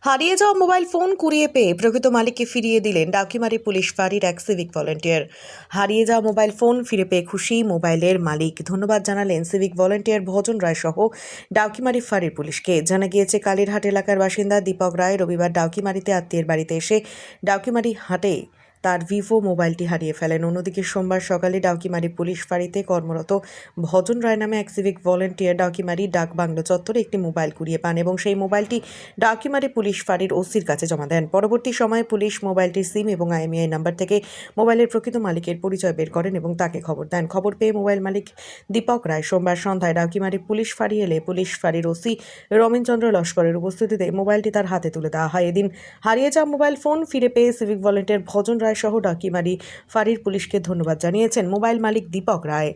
হারিয়ে যাওয়া mobile phone কুড়িয়ে পেয়ে প্রকৃত মালিককে ফিরিয়ে দিলেন ডাউকিমারি পুলিশ ফাঁড়ির এক সিভিক ভলেন্টিয়ার। হারিয়ে যাওয়া মোবাইল ফোন ফিরে পেয়ে খুশি মোবাইলের মালিক। ধন্যবাদ জানালেন সিভিক ভলেন্টিয়ার ভজন রায় সহ ডাউকিমারি ফাঁড়ির পুলিশকে। জানা গিয়েছে, কালীরহাট এলাকার বাসিন্দা দীপক রায় রবিবার ডাউকিমারিতে আত্মীয়ের বাড়িতে এসে ডাউকিমারি হাটে তার ভিভো মোবাইলটি হারিয়ে ফেলেন। অন্যদিকে সোমবার সকালে ডাউকিমারি পুলিশ ফাঁড়িতে কর্মরত ভজন রায় নামে এক সিভিক ভলেন্টিয়ার ডাউকিমারি ডাক বাংলো চত্বরে একটি মোবাইল কুড়িয়ে পান এবং সেই মোবাইলটি ডাউকিমারি পুলিশ ফাঁড়ির ওসির কাছে জমা দেন। পরবর্তী সময়ে পুলিশ মোবাইলটির সিম এবং IMEI নাম্বার থেকে মোবাইলের প্রকৃত মালিকের পরিচয় বের করেন এবং তাকে খবর দেন। খবর পেয়ে মোবাইল মালিক দীপক রায় সোমবার সন্ধ্যায় ডাউকিমারি পুলিশ ফাঁড়ি এলে পুলিশ ফাঁড়ির ওসি রবীন্দ্র লস্করের উপস্থিতিতে মোবাইলটি তার হাতে তুলে দেওয়া হয়। এদিন হারিয়ে যাওয়া মোবাইল ফোন ফিরে পেয়ে সিভিক ভলেন্টিয়ার ভজন রায় সহ ডাউকিমারি ফাঁড়ির পুলিশকে ধন্যবাদ জানিয়েছেন মোবাইল মালিক দীপক রায়।